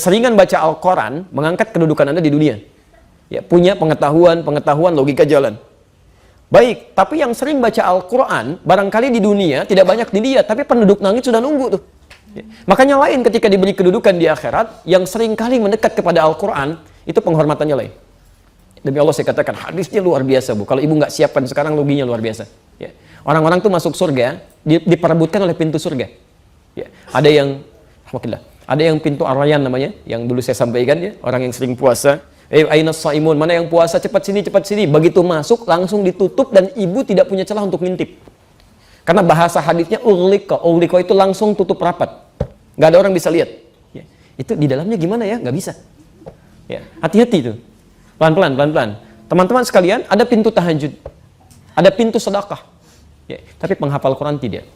Keseringan baca Al-Quran mengangkat kedudukan Anda di dunia. Ya, punya pengetahuan logika jalan. Baik, tapi yang sering baca Al-Quran, barangkali di dunia tidak banyak dilihat, tapi penduduk langit sudah nunggu tuh. Ya. Makanya lain ketika diberi kedudukan di akhirat, yang sering kali mendekat kepada Al-Quran, itu penghormatannya lain. Demi Allah saya katakan, hadisnya luar biasa, Bu. Kalau ibu nggak siapkan sekarang, loginya luar biasa. Ya. Orang-orang tuh masuk surga, diperebutkan oleh pintu surga. Ya. Ada yang pintu Ar-Rayyan namanya, yang dulu saya sampaikan ya, orang yang sering puasa. Ainas shaimun, mana yang puasa, cepat sini. Begitu masuk langsung ditutup dan ibu tidak punya celah untuk ngintip. Karena bahasa hadisnya ughliqa itu langsung tutup rapat. Nggak ada orang bisa lihat. Ya. Itu di dalamnya gimana ya? Nggak bisa. Ya. Hati-hati itu. Pelan-pelan. Teman-teman sekalian, ada pintu tahajud. Ada pintu sedekah. Ya. Tapi penghafal Quran tidak.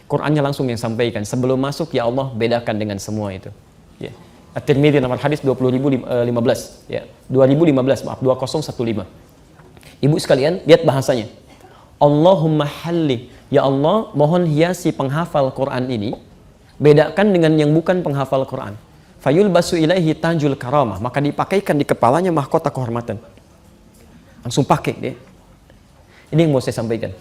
Qurannya langsung yang sampaikan. Sebelum masuk, ya Allah bedakan dengan semua itu. Ya. At-Tirmidzi nomor hadis 20.015. Ya. 2015, maaf, 2015. Ibu sekalian, lihat bahasanya. Allahumma halli. Ya Allah, mohon hiasi penghafal Quran ini. Bedakan dengan yang bukan penghafal Quran. Fayul basu ilaihi tanjul karamah. Maka dipakaikan di kepalanya mahkota kehormatan. Langsung pakai dia. Ini yang mau saya sampaikan.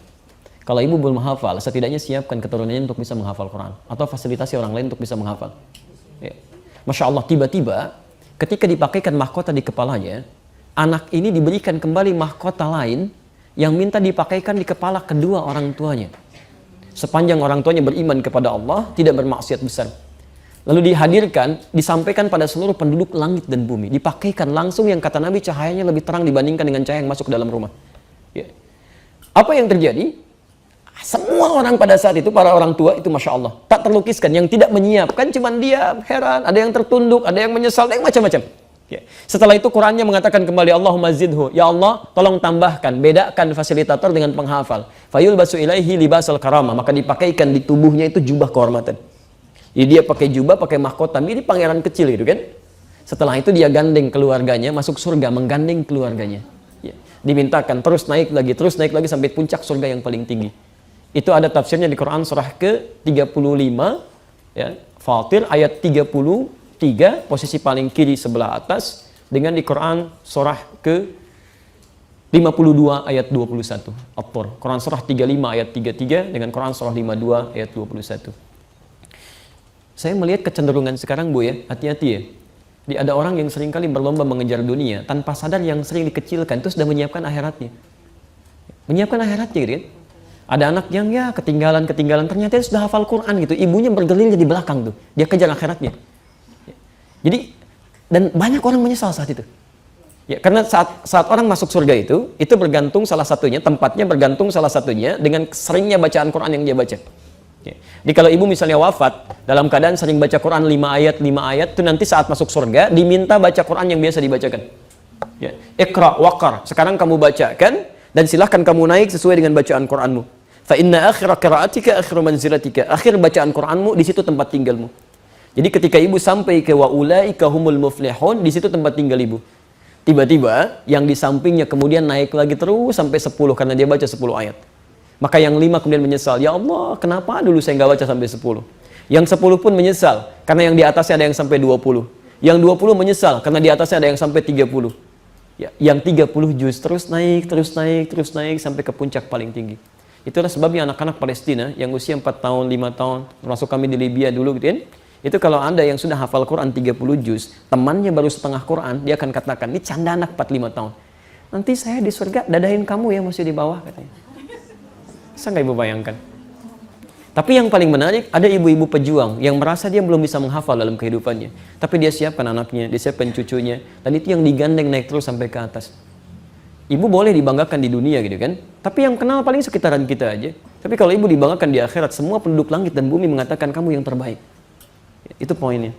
Kalau ibu belum menghafal, setidaknya siapkan keturunannya untuk bisa menghafal Quran. Atau fasilitasi orang lain untuk bisa menghafal. Ya. Masya Allah, tiba-tiba ketika dipakaikan mahkota di kepalanya, anak ini diberikan kembali mahkota lain yang minta dipakaikan di kepala kedua orang tuanya. Sepanjang orang tuanya beriman kepada Allah, tidak bermaksiat besar. Lalu dihadirkan, disampaikan pada seluruh penduduk langit dan bumi. Dipakaikan langsung yang kata Nabi cahayanya lebih terang dibandingkan dengan cahaya yang masuk ke dalam rumah. Ya. Apa yang terjadi? Semua orang pada saat itu, para orang tua itu Masya Allah, tak terlukiskan. Yang tidak menyiapkan, cuman dia heran. Ada yang tertunduk, ada yang menyesal, ada yang macam-macam. Ya. Setelah itu Qurannya mengatakan kembali, Allahumma zidhu. Ya Allah, tolong tambahkan, bedakan fasilitator dengan penghafal. Fayul basu ilaihi libasal karamah. Maka dipakaikan di tubuhnya itu jubah kehormatan. Jadi dia pakai jubah, pakai mahkota, mirip pangeran kecil gitu kan. Setelah itu dia gandeng keluarganya, masuk surga, menggandeng keluarganya. Ya. Dimintakan terus naik lagi sampai puncak surga yang paling tinggi. Itu ada tafsirnya di Quran surah ke-35 ya, Fatir ayat 33, posisi paling kiri sebelah atas, dengan di Quran surah ke-52 ayat 21 At-Tur. Quran surah 35 ayat 33 dengan Quran surah 52 ayat 21. Saya melihat kecenderungan sekarang, Bu ya, hati-hati ya. Ada orang yang seringkali berlomba mengejar dunia tanpa sadar yang sering dikecilkan itu sudah menyiapkan akhiratnya. Menyiapkan akhiratnya gitu kan. Ada anak yang ya ketinggalan, ternyata dia sudah hafal Quran gitu. Ibunya bergerilya di belakang tuh. Dia kejar akhiratnya. Jadi, dan banyak orang menyesal saat itu. Ya, karena saat orang masuk surga itu bergantung salah satunya, tempatnya bergantung salah satunya dengan seringnya bacaan Quran yang dia baca. Ya. Jadi kalau ibu misalnya wafat, dalam keadaan sering baca Quran 5 ayat, itu nanti saat masuk surga, diminta baca Quran yang biasa dibacakan. Ya. Iqra waqar, sekarang kamu bacakan, dan silahkan kamu naik sesuai dengan bacaan Quranmu. Fa inna akhira qira'atika akhiru manzilatika. Akhir bacaan Quranmu di situ tempat tinggalmu. Jadi ketika ibu sampai ke wa ulaika humul muflihun, di situ tempat tinggal ibu. Tiba-tiba yang di sampingnya kemudian naik lagi terus sampai 10 karena dia baca 10 ayat. Maka yang 5 kemudian menyesal, ya Allah, kenapa dulu saya nggak baca sampai 10? Yang 10 pun menyesal karena yang di atasnya ada yang sampai 20. Yang 20 menyesal karena di atasnya ada yang sampai 30. Ya, yang 30 juz terus naik sampai ke puncak paling tinggi. Itulah sebabnya anak-anak Palestina yang usia 4 tahun, 5 tahun, termasuk kami di Libya dulu gitu kan. Itu kalau Anda yang sudah hafal Quran 30 juz, temannya baru setengah Quran, dia akan katakan, ini canda anak 4-5 tahun. Nanti saya di surga dadahin kamu ya masih di bawah katanya. Bisa nggak ibu bayangkan? Tapi yang paling menarik, ada ibu-ibu pejuang yang merasa dia belum bisa menghafal dalam kehidupannya. Tapi dia siapkan anaknya, dia siapkan cucunya, dan itu yang digandeng naik terus sampai ke atas. Ibu boleh dibanggakan di dunia gitu kan, tapi yang kenal paling sekitaran kita aja. Tapi kalau ibu dibanggakan di akhirat, semua penduduk langit dan bumi mengatakan kamu yang terbaik. Itu poinnya.